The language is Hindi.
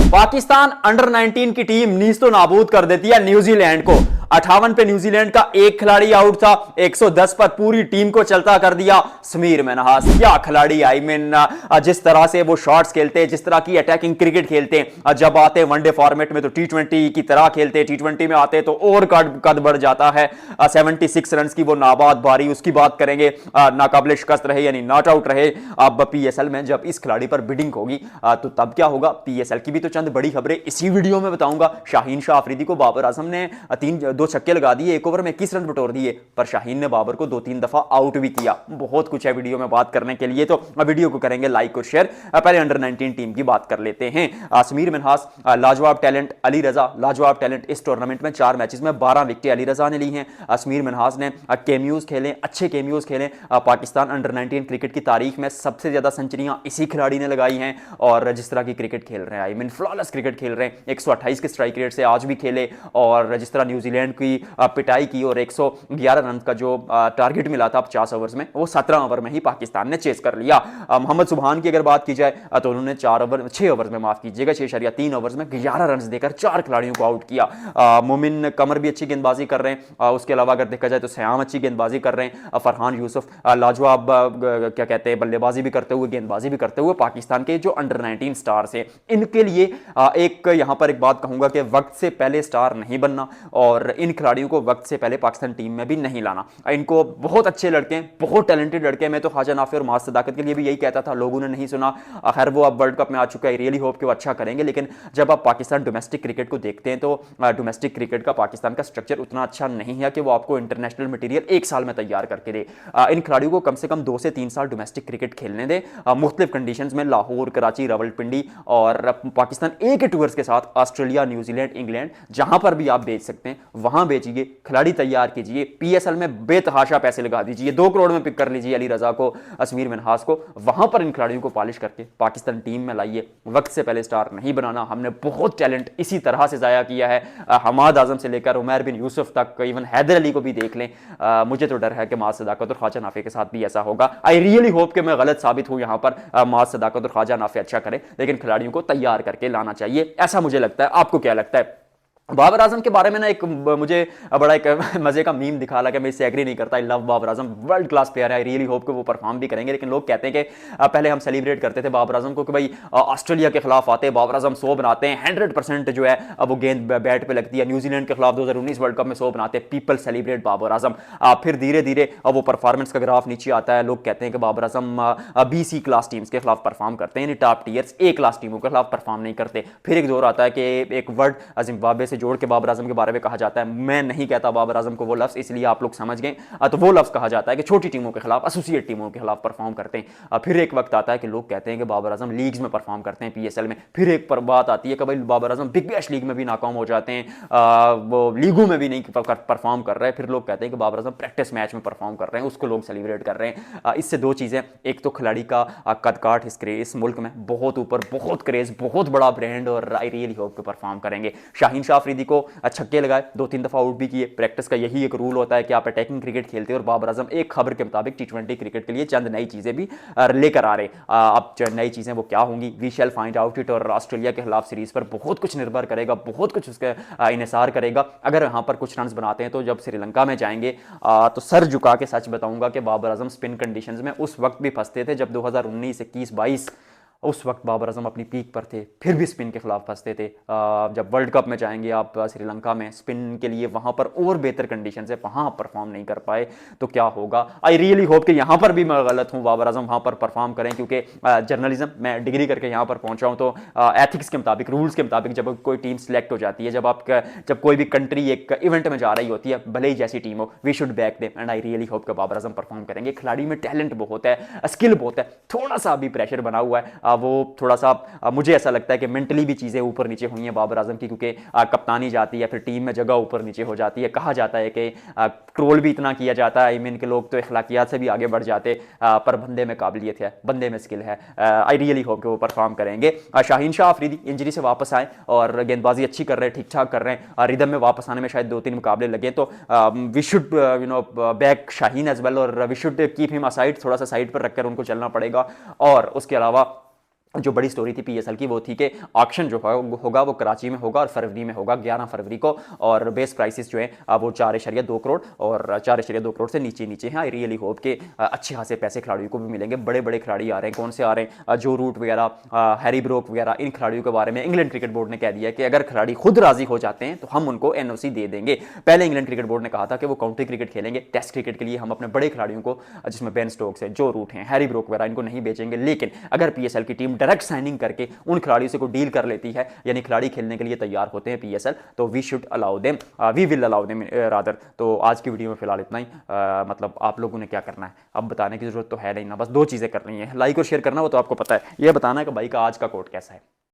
पाकिस्तान अंडर 19 की टीम नीज तो नाबूद कर देती है न्यूजीलैंड को। 58 पे न्यूजीलैंड का एक खिलाड़ी आउट था, 110 पर पूरी टीम को चलता कर दिया समीर मिन्हास। क्या खिलाड़ी, आई मीन जिस तरह से वो शॉट्स खेलते हैं, जिस तरह की अटैकिंग क्रिकेट खेलते हैं, जब आते हैं वनडे फॉर्मेट में तो टी20 की तरह खेलते हैं, टी20 में आते हैं तो और कद बढ़ जाता है। 76 रन की वो नाबाद बारी, उसकी बात करेंगे। नाकाबिल शिकस्त रहे यानी नॉट आउट रहे। अब पीएसएल में जब इस खिलाड़ी पर बिडिंग होगी तो तब क्या होगा। पीएसएल की भी तो चंद बड़ी खबरें इसी वीडियो में बताऊंगा। शाहीन शाह अफरीदी को बाबर आजम ने दो छक्के लगा दिए, एक ओवर में 21 रन बटोर दिए, पर शाहीन ने बाबर को 2-3 दफा आउट भी किया। बहुत कुछ है वीडियो में बात करने के लिए, तो वीडियो को करेंगे लाइक और शेयर। पहले अंडर 19 टीम की बात कर लेते हैं। समीर मिन्हास लाजवाब टैलेंट, अली रजा लाजवाब टैलेंट। इस टूर्नामेंट में 4 मैचेस में 12 विकेटें अली रजा ने ली हैं। समीर मिन्हास ने कैमियोज खेले, अच्छे कैमियोज खेले। पाकिस्तान अंडर 19 क्रिकेट की तारीख में सबसे ज्यादा सेंचुरियां इसी खिलाड़ी ने लगाई हैं। और जिस तरह की क्रिकेट खेल रहे हैं, आई मीन फ्लॉलेस क्रिकेट खेल रहे हैं, 128 के स्ट्राइक रेट से आज भी खेले। और जिस तरह न्यूजीलैंड की पिटाई की और 111 रन का जो टारगेट मिला था 50 ओवर्स में, वो 17 ओवर में ही पाकिस्तान ने चेस कर लिया। मोहम्मद सुबहान की अगर बात की जाए तो उन्होंने 6 ओवर में, माफ कीजिएगा 6.3 ओवर्स में 11 रन देकर 4 खिलाड़ियों को आउट किया। मोमिन कमर भी अच्छी गेंदबाजी कर रहे हैं। उसके अलावा अगर देखा जाए तो सयाम अच्छी गेंदबाजी कर रहे हैं। फरहान यूसुफ लाजवाब क्या कहते हैं, बल्लेबाजी भी करते हुए, गेंदबाजी भी करते हुए पाकिस्तान के जो अंडर 19 स्टार्स हैं, इनके लिए एक यहां पर एक बात कहूंगा कि वक्त से पहले स्टार नहीं बनना और इन खिलाड़ियों को वक्त से पहले पाकिस्तान टीम में भी नहीं लाना। इनको बहुत अच्छे लड़के हैं, बहुत टैलेंटेड लड़के हैं। मैं तो ख्वाजा नाफी और माज सदाकत के लिए भी यही कहता था, लोगों ने नहीं सुना। खैर वो अब वर्ल्ड कप में आ चुका है, रियली होप कि वो अच्छा करेंगे। लेकिन जब आप पाकिस्तान डोमेस्टिक क्रिकेट को देखते हैं तो डोमेस्टिक क्रिकेट का पाकिस्तान का स्ट्रक्चर उतना अच्छा नहीं है कि वो आपको इंटरनेशनल मटेरियल 1 साल में तैयार करके दे। इन खिलाड़ियों को कम से कम 2 से 3 साल डोमेस्टिक क्रिकेट खेलने दे, मुख्तलिफ कंडीशंस में, लाहौर, कराची, रावलपिंडी, और पाकिस्तान ए के टूर्स के साथ ऑस्ट्रेलिया, न्यूजीलैंड, इंग्लैंड, जहां पर भी आप बेच सकते हैं वहां बेचिए, खिलाड़ी तैयार कीजिए। पीएसएल में बेतहाशा पैसे लगा दीजिए, 2 करोड़ में पिक कर लीजिए अली रजा को, समीर मिन्हास को। वहां पर इन खिलाड़ियों को पॉलिश करके पाकिस्तान टीम में लाइए। वक्त से पहले स्टार नहीं बनाना। हमने बहुत टैलेंट इसी तरह से जाया किया है, हमाद आजम से लेकर उमर बिन यूसुफ तक, इवन हैदर अली को भी देख लें। मुझे तो डर है कि माज सदाकत और ख्वाजा नाफे के साथ भी ऐसा होगा। आई रियली होप कि मैं गलत साबित हूं यहां पर। माज सदाकत और ख्वाजा नाफे अच्छा करें, लेकिन खिलाड़ियों को तैयार करके लाना चाहिए, ऐसा मुझे लगता है। आपको क्या लगता है? बाबर आजम के बारे में ना एक मुझे बड़ा एक मजे का मीम दिखा, हालांकि मैं इससे एग्री नहीं करता। I love Babar Azam, world class player है। आई रियली होप कि वो परफॉर्म भी करेंगे। लेकिन लोग कहते हैं कि पहले हम सेलिब्रेट करते थे बाबर आजम को कि भाई ऑस्ट्रेलिया के खिलाफ आते हैं, बाबर आजम 100 बनाते हैं, 100% जो है वो गेंद बैट पे लगती है। न्यूजीलैंड के खिलाफ 2019 वर्ल्ड कप में 100 बनाते हैं, पीपल सेलिब्रेट बाबर आजम। फिर धीरे धीरे वो परफॉर्मेंस का ग्राफ नीचे आता है। लोग कहते हैं कि बाबर आजम BC क्लास टीम्स के खिलाफ परफॉर्म करते हैं, यानी टॉप टीयर्स A क्लास टीमों के खिलाफ परफॉर्म नहीं करते। फिर एक दौर आता है कि एक वर्ड जिम्बाब्वे से जोड़ के बाबर आजम के बारे में कहा जाता है। मैं नहीं कहता बाबर आजम को वो लफ्ज, इसलिए आप लोग समझ गए। तो वो लफ्ज कहा जाता है कि छोटी टीमों के खिलाफ, एसोसिएट टीमों के खिलाफ परफॉर्म करते हैं। फिर एक वक्त आता है कि लोग कहते हैं कि बाबर आजम लीग्स में परफॉर्म करते हैं, PSL में। फिर एक पर बात आती है कि भाई Babar Azam big bash league में भी नाकाम हो जाते हैं, वो लीगों में भी नहीं परफॉर्म कर रहे हैं। फिर लोग कहते हैं कि बाबर आजम प्रैक्टिस मैच में परफॉर्म कर रहे हैं, उसको लोग सेलिब्रेट कर रहे हैं। इससे दो चीजें, एक तो खिलाड़ी का कद काठ इस मुल्क में बहुत ऊपर, बहुत क्रेज, बहुत बड़ा ब्रांड, और आई रियली होप कि परफॉर्म करेंगे। शाहीन शाह अफरीदी को छक्के लगाए, 2-3 दफा आउट भी किए। प्रैक्टिस का यही एक रूल होता है कि आप अटैकिंग क्रिकेट खेलते हैं। और बाबर आजम एक खबर के मुताबिक टी20 क्रिकेट के लिए चंद नई चीजें भी लेकर आ रहे। अब नई चीजें वो क्या होंगी, we shall find out it. और ऑस्ट्रेलिया के खिलाफ सीरीज पर बहुत कुछ निर्भर करेगा, बहुत कुछ उसका इन्हिसार करेगा। अगर यहां पर कुछ रन बनाते हैं तो जब श्रीलंका में जाएंगे तो सर झुका के सच बताऊंगा कि बाबर आजम स्पिन कंडीशंस में उस वक्त भी फंसते थे जब 2019, 21, 22 उस वक्त बाबर आजम अपनी पीक पर थे, फिर भी स्पिन के खिलाफ फंसते थे। जब वर्ल्ड कप में जाएंगे आप श्रीलंका में, स्पिन के लिए वहां पर और बेहतर कंडीशन है, वहां आप परफॉर्म नहीं कर पाए तो क्या होगा। आई रियली होप कि यहां पर भी मैं गलत हूं, बाबर आजम वहां पर परफॉर्म करें, क्योंकि जर्नलिज्म मैं डिग्री करके यहां पर पहुंचा हूं। तो एथिक्स के मुताबिक, रूल्स के मुताबिक जब कोई टीम सिलेक्ट हो जाती है, जब कोई भी कंट्री एक इवेंट में जा रही होती है, भले ही जैसी टीम हो, we should back them. And I really hope कि बाबर आजम परफॉर्म करेंगे। खिलाड़ी में टैलेंट बहुत है, स्किल बहुत है, थोड़ा सा अभी प्रेशर बना हुआ है। वो थोड़ा सा मुझे ऐसा लगता है कि मेंटली भी चीजें ऊपर नीचे हुई हैं बाबर आजम की, क्योंकि कप्तानी जाती है, फिर टीम में जगह ऊपर नीचे हो जाती है। कहा जाता है कि ट्रोल भी इतना किया जाता है, आई मीन के लोग तो अखलाकियात से भी आगे बढ़ जाते, पर बंदे में काबिलियत है, बंदे में स्किल है। आई रियली होप कि वो परफॉर्म करेंगे। शाहीन शाह अफरीदी इंजरी से वापस आए और गेंदबाजी अच्छी कर रहे हैं, ठीक ठाक कर रहे हैं। रिदम में वापस आने में शायद 2-3 मुकाबले लगे, तो we should back Shaheen as well, और we should keep him aside, थोड़ा सा साइड पर रखकर उनको चलना पड़ेगा। और उसके अलावा जो बड़ी स्टोरी थी पीएसएल की वो थी कि ऑक्शन जो होगा वो कराची में होगा और फरवरी में होगा 11 फरवरी को, और बेस प्राइसेस जो है वो 4.2 करोड़ और 4.2 करोड़ से नीचे नीचे हैं। आई रियली होप कि अच्छे खासे पैसे खिलाड़ियों को भी मिलेंगे। बड़े बड़े खिलाड़ी आ रहे हैं, कौन से आ रहे हैं, जो रूट वगैरह, हैरी ब्रोक वगैरह, इन खिलाड़ियों के बारे में इंग्लैंड क्रिकेट बोर्ड ने कह दिया कि अगर खिलाड़ी खुद राजी हो जाते हैं तो हम उनको एनओसी दे देंगे। पहले इंग्लैंड क्रिकेट बोर्ड ने कहा था कि वो काउंटी क्रिकेट खेलेंगे, टेस्ट क्रिकेट के लिए हम अपने बड़े खिलाड़ियों को, जिसमें बेन स्टोक्स है, जो रूट हैं, हैरी ब्रोक वगैरह, इनको नहीं बेचेंगे। लेकिन अगर पीएसएल की टीम डायरेक्ट साइनिंग करके उन खिलाड़ियों से कोई डील कर लेती है, यानी खिलाड़ी खेलने के लिए तैयार होते हैं पीएसएल, तो we should allow them, we will allow them rather. तो आज की वीडियो में फिलहाल इतना ही। मतलब आप लोगों ने क्या करना है अब बताने की जरूरत तो है नहीं ना, बस दो चीजें करनी है, लाइक और शेयर करना, वो तो आपको पता है, यह बताना है कि भाई का आज का कोट कैसा है।